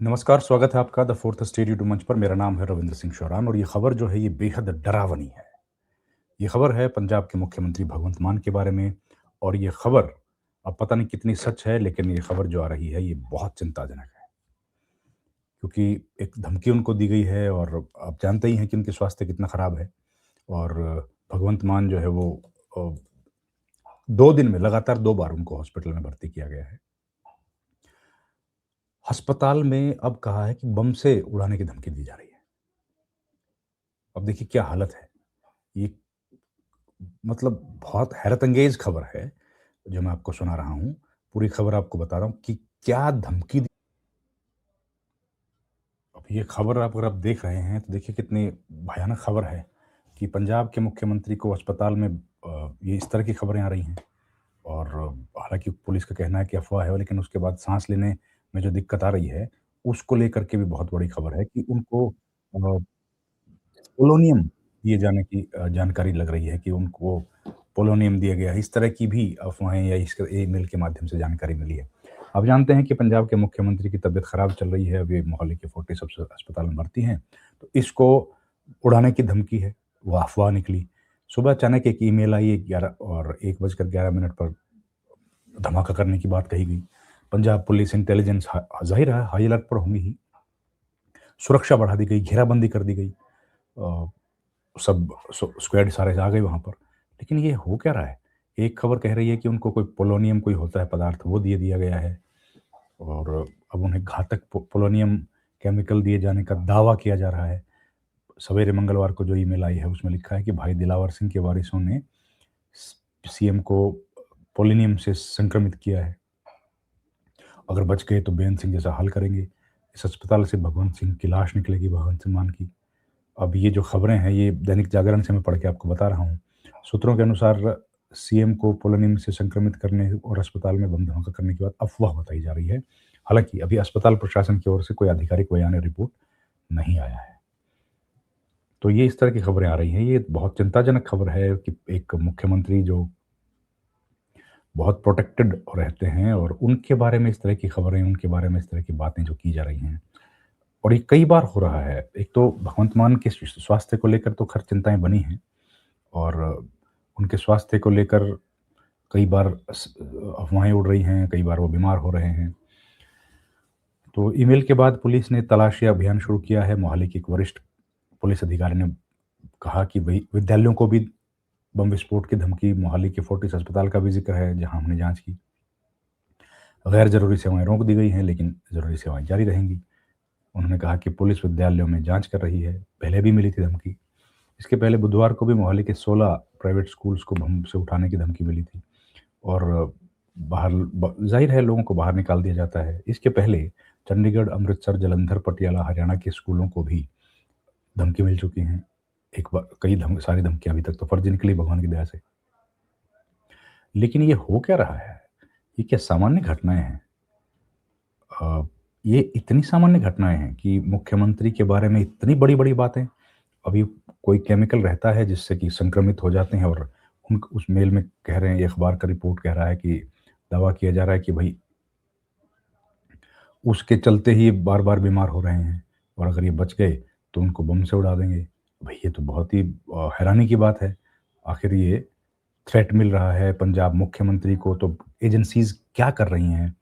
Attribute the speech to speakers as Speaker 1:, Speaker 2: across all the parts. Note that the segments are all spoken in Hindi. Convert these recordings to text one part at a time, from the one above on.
Speaker 1: नमस्कार, स्वागत है आपका द फोर्थ स्टेट यूट्यूब मंच पर। मेरा नाम है रविंद्र सिंह शौरान और ये खबर जो है ये बेहद डरावनी है। ये खबर है पंजाब के मुख्यमंत्री भगवंत मान के बारे में और ये खबर अब पता नहीं कितनी सच है, लेकिन ये खबर जो आ रही है ये बहुत चिंताजनक है। क्योंकि एक धमकी उनको दी गई है और आप जानते ही हैं कि उनके स्वास्थ्य कितना खराब है। और भगवंत मान जो है वो अ, 2 दिन में लगातार 2 बार उनको हॉस्पिटल में भर्ती किया गया है। अस्पताल में अब कहा है कि बम से उड़ाने की धमकी दी जा रही है। अब देखिए क्या हालत है। ये मतलब बहुत हैरत-अंगेज़ खबर है, जो मैं आपको सुना रहा हूँ। पूरी खबर आपको बता रहा हूँ कि क्या धमकी दी। अब ये खबर आप अगर आप देख रहे हैं, तो देखिए कितनी भयानक खबर है कि पंजाब के मुख्यमंत्री को अस्पताल में ये इस तरह की खबरें आ रही हैं। और हालाँकि पुलिस का कहना है कि अफ़वाह है, लेकिन उसके बाद साँस लेने में जो दिक्कत आ रही है, उसको लेकर के भी बहुत बड़ी खबर है कि उनको पोलोनियम दिए जाने की जानकारी लग रही है कि उनको पोलोनियम दिया गया है। इस तरह की भी अफ़वाहें या इस ईमेल के माध्यम से जानकारी मिली है। आप जानते हैं कि पंजाब के मुख्यमंत्री की तबीयत ख़राब चल रही है, अभी मोहाली के फोर्टिस अस्पताल में भर्ती हैं। तो इसको उड़ाने की धमकी है, वो अफ़वाह निकली। सुबह अचानक एक ईमेल आई 11 और 1 बजकर 11 मिनट पर धमाका करने की बात कही गई। पंजाब पुलिस इंटेलिजेंस ज़ाहिर है हाई अलर्ट पर होंगी ही। सुरक्षा बढ़ा दी गई, घेराबंदी कर दी गई। अ, सब स्क्वाड सारे आ गए वहाँ पर। लेकिन ये हो क्या रहा है? एक खबर कह रही है कि उनको कोई पोलोनियम कोई होता है पदार्थ, वो दे दिया गया है और अब उन्हें घातक पोलोनियम केमिकल दिए जाने का दावा किया जा रहा है। सवेरे मंगलवार को जो ईमेल आई है उसमें लिखा है कि भाई दिलावर सिंह के वारिसों ने सीएम को पोलोनियम से संक्रमित किया है। अगर बच गए तो बेअंत सिंह जैसा हाल करेंगे। इस अस्पताल से भगवंत सिंह की लाश निकलेगी, भगवंत सिंह मान की। अब ये जो खबरें हैं ये दैनिक जागरण से मैं पढ़ के आपको बता रहा हूँ। सूत्रों के अनुसार सीएम को पोलोनियम से संक्रमित करने और अस्पताल में बम धमाका करने की बात अफ़वाह बताई जा रही है। हालाँकि अभी अस्पताल प्रशासन की ओर से कोई आधिकारिक बयान या रिपोर्ट नहीं आया है। तो ये इस तरह की खबरें आ रही हैं। ये बहुत चिंताजनक खबर है कि एक मुख्यमंत्री जो बहुत प्रोटेक्टेड रहते हैं और उनके बारे में इस तरह की खबरें, उनके बारे में इस तरह की बातें जो की जा रही हैं। और ये कई बार हो रहा है। एक तो भगवंत मान के स्वास्थ्य को लेकर तो खैर चिंताएँ बनी हैं और उनके स्वास्थ्य को लेकर कई बार अफ़वाहें उड़ रही हैं, कई बार वो बीमार हो रहे हैं। तो ईमेल के बाद पुलिस ने तलाशी अभियान शुरू किया है। मोहाली के एक वरिष्ठ पुलिस अधिकारी ने कहा कि भई विद्यालयों को भी बम विस्फोट की धमकी। मोहाली के फोर्टिस अस्पताल का भी ज़िक्र है, जहाँ हमने जाँच की। गैर ज़रूरी सेवाएँ रोक दी गई हैं, लेकिन ज़रूरी सेवाएँ जारी रहेंगी। उन्होंने कहा कि पुलिस विद्यालयों में जाँच कर रही है। पहले भी मिली थी धमकी। इसके पहले बुधवार को भी मोहाली के 16 प्राइवेट स्कूल्स को बम से उठाने की धमकी मिली थी और बाहर ज़ाहिर है लोगों को बाहर निकाल दिया जाता है। इसके पहले चंडीगढ़, अमृतसर, जालंधर, पटियाला, हरियाणा के स्कूलों को भी धमकी मिल चुकी हैं। एक बार कई सारी धमकियाँ अभी तक तो फर्जी निकली भगवान की दया से। लेकिन ये हो क्या रहा है? ये क्या सामान्य घटनाएँ हैं? अ, ये इतनी सामान्य घटनाएँ हैं कि मुख्यमंत्री के बारे में इतनी बड़ी-बड़ी बातें। अभी कोई केमिकल रहता है जिससे कि संक्रमित हो जाते हैं और उन उस मेल में कह रहे हैं, ये अखबार का रिपोर्ट कह रहा है कि दावा किया जा रहा है कि भई उसके चलते ही बार-बार बीमार हो रहे हैं और अगर ये बच गए तो उनको बम से उड़ा देंगे। भई ये तो बहुत ही हैरानी की बात है। आखिर ये थ्रेट मिल रहा है पंजाब मुख्यमंत्री को, तो एजेंसीज़ क्या कर रही हैं?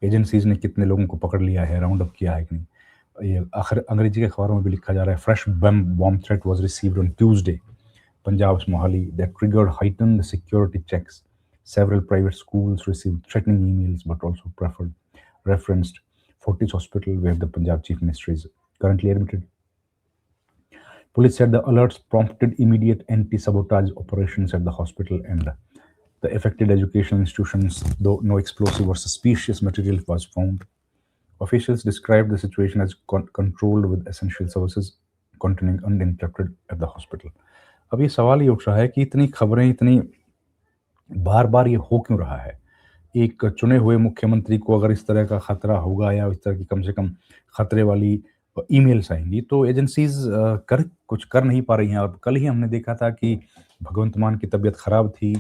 Speaker 1: एजेंसीज़ ने कितने लोगों को पकड़ लिया है, राउंड अप किया है कि नहीं? ये आखिर अंग्रेजी के अखबारों में भी लिखा जा रहा है, fresh bomb threat was received on Tuesday, Punjab's Mohali, that triggered heightened security checks. Several private schools received threatening emails, but also preferred referenced Fortis Hospital, where the Punjab Chief Minister is currently admitted. Police said the alerts prompted immediate anti-sabotage operations at the hospital and the affected educational institutions, though no explosive or suspicious material was found. Officials described the situation as controlled with essential services continuing uninterrupted at the hospital. अब ये सवाल ये उठ रहा है कि इतनी खबरें इतनी बार-बार ये हो क्यों रहा है? एक चुने हुए मुख्यमंत्री को अगर इस तरह का खतरा होगा या इस तरह की कम से कम खतरे वाली ईमेल्स आएँगी, तो एजेंसीज़ कुछ कर नहीं पा रही हैं। अब कल ही हमने देखा था कि भगवंत मान की तबीयत खराब थी,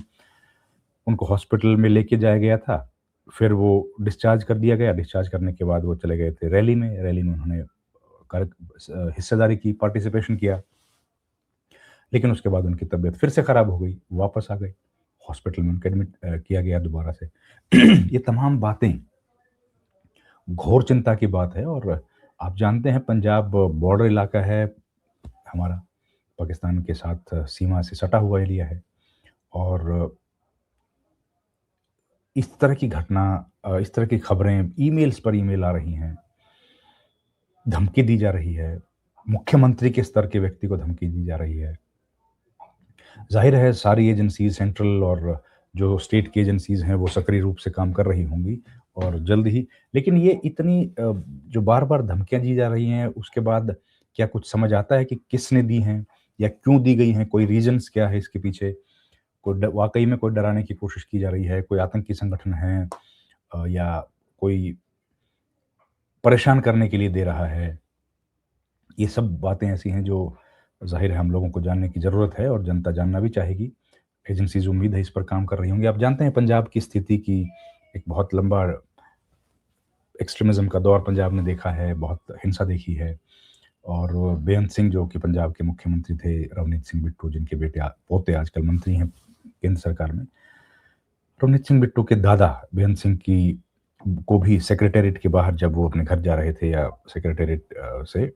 Speaker 1: उनको हॉस्पिटल में लेके जाया गया था। फिर वो डिस्चार्ज कर दिया गया, डिस्चार्ज करने के बाद वो चले गए थे रैली में उन्होंने हिस्सेदारी की, पार्टिसिपेशन किया। लेकिन उसके बाद उनकी तबीयत फिर से खराब हो गई, वापस आ गए। हॉस्पिटल में उनको एडमिट किया गया दोबारा से। ये तमाम बातें घोर चिंता की बात है और आप जानते हैं पंजाब बॉर्डर इलाका है हमारा, पाकिस्तान के साथ सीमा से सटा हुआ एरिया है और इस तरह की खबरें ईमेल्स पर ईमेल आ रही हैं, धमकी दी जा रही है, मुख्यमंत्री के स्तर के व्यक्ति को धमकी दी जा रही है। ज़ाहिर है सारी एजेंसीज़ सेंट्रल और जो स्टेट की एजेंसीज़ हैं वो सक्रिय रूप से काम कर रही होंगी और जल्द ही, लेकिन ये इतनी जो बार-बार धमकियाँ दी जा रही हैं उसके बाद क्या कुछ समझ आता है कि किसने दी हैं या क्यों दी गई हैं? कोई रीज़न्स क्या है इसके पीछे? कोई वाक़ई में कोई डराने की कोशिश की जा रही है, कोई आतंकी संगठन है या कोई परेशान करने के लिए दे रहा है? ये सब बातें ऐसी हैं जो ज़ाहिर है हम लोगों को जानने की ज़रूरत है और जनता जानना भी चाहेगी। एजेंसीज़ उम्मीद है इस पर काम कर रही होंगी। आप जानते हैं पंजाब की स्थिति की एक बहुत लंबा एक्सट्रीमिज़्म का दौर पंजाब ने देखा है, बहुत हिंसा देखी है और बेअंत सिंह जो कि पंजाब के मुख्यमंत्री थे, रवनीत सिंह बिट्टू जिनके पोते आजकल मंत्री हैं केंद्र सरकार में। रवनीत सिंह बिट्टू के दादा बेअंत सिंह की को भी सेक्रेटेरिएट के बाहर जब वो अपने घर जा रहे थे या सेक्रेटेरिएट से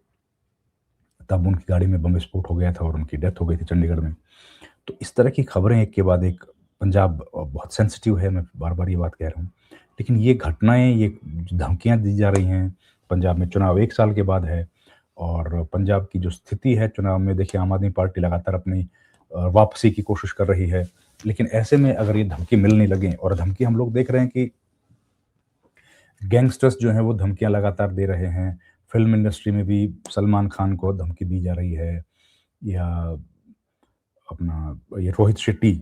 Speaker 1: तब उनकी गाड़ी में बम विस्फोट हो गया था और उनकी डेथ हो गई थी चंडीगढ़ में। तो इस तरह की खबरें एक के बाद एक पंजाब बहुत सेंसिटिव है, मैं बार-बार ये बात कह रहा हूँ। लेकिन ये घटनाएँ, ये धमकियाँ दी जा रही हैं, पंजाब में चुनाव 1 साल के बाद है और पंजाब की जो स्थिति है चुनाव में देखिए आम आदमी पार्टी लगातार अपनी वापसी की कोशिश कर रही है। लेकिन ऐसे में अगर ये धमकी मिलने लगें और धमकी हम लोग देख रहे हैं कि गैंगस्टर्स जो हैं वो धमकियाँ लगातार दे रहे हैं। फ़िल्म इंडस्ट्री में भी सलमान खान को धमकी दी जा रही है या अपना ये रोहित शेट्टी,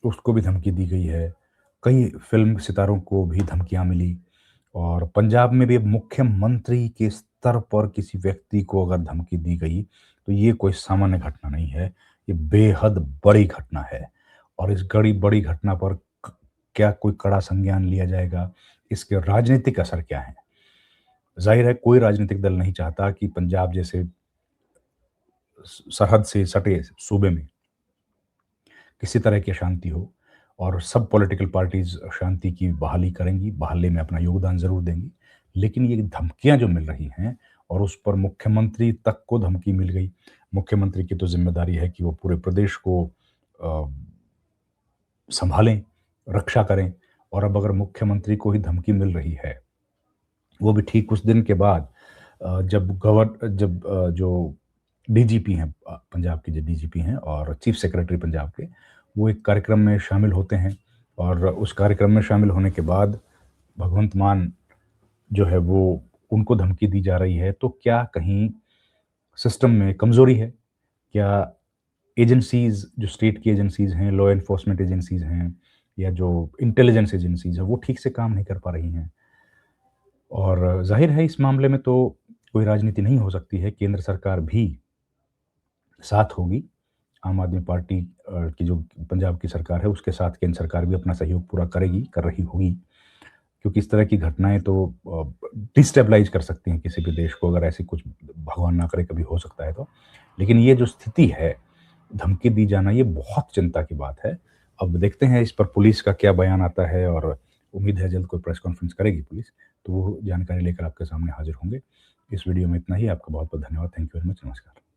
Speaker 1: उसको भी धमकी दी गई है। कई फ़िल्म सितारों को भी धमकियाँ मिली और पंजाब में भी अब मुख्यमंत्री के स्तर पर किसी व्यक्ति को अगर धमकी दी गई, तो ये कोई सामान्य घटना नहीं है। ये बेहद बड़ी घटना है और इस बड़ी घटना पर क क्या कोई कड़ा संज्ञान लिया जाएगा? इसके राजनीतिक असर क्या हैं? ज़ाहिर है कोई राजनीतिक दल नहीं चाहता कि पंजाब जैसे सरहद से सटे सूबे में किसी तरह की अशांति हो और सब पॉलिटिकल पार्टीज़ शांति की बहाली करेंगी, बहाली में अपना योगदान ज़रूर देंगी। लेकिन ये धमकियाँ जो मिल रही हैं और उस पर मुख्यमंत्री तक को धमकी मिल गई। मुख्यमंत्री की तो ज़िम्मेदारी है कि वो पूरे प्रदेश को अ, सँभालें, रक्षा करें और अब अगर मुख्यमंत्री को ही धमकी मिल रही है, वो भी ठीक उस दिन के बाद जो डीजीपी हैं, पंजाब के जो डीजीपी हैं और चीफ सेक्रेटरी पंजाब के, वो एक कार्यक्रम में शामिल होते हैं और उस कार्यक्रम में शामिल होने के बाद भगवंत मान जो है वो उनको धमकी दी जा रही है। तो क्या कहीं सिस्टम में कमज़ोरी है? क्या एजेंसीज़ जो स्टेट की एजेंसीज़ हैं, लॉ एनफोर्समेंट एजेंसीज़ हैं या जो इंटेलिजेंस एजेंसीज़ हैं, वो ठीक से काम नहीं कर पा रही हैं? और ज़ाहिर है इस मामले में तो कोई राजनीति नहीं हो सकती है, केंद्र सरकार भी साथ होगी। आम आदमी पार्टी की जो पंजाब की सरकार है, उसके साथ केंद्र सरकार भी अपना सहयोग पूरा करेगी, कर रही होगी। क्योंकि इस तरह की घटनाएँ तो डिस्टेबलाइज़ कर सकती हैं किसी भी देश को, अगर ऐसी कुछ भगवान ना करे कभी हो सकता है तो। लेकिन ये जो स्थिति है, धमकी दी जाना, ये बहुत चिंता की बात है। अब देखते हैं इस पर पुलिस का क्या बयान आता है और उम्मीद है जल्द कोई प्रेस कॉन्फ्रेंस करेगी पुलिस, तो वो जानकारी लेकर आपके सामने हाज़िर होंगे। इस वीडियो में इतना ही। आपका बहुत-बहुत धन्यवाद। Thank you very much. नमस्कार।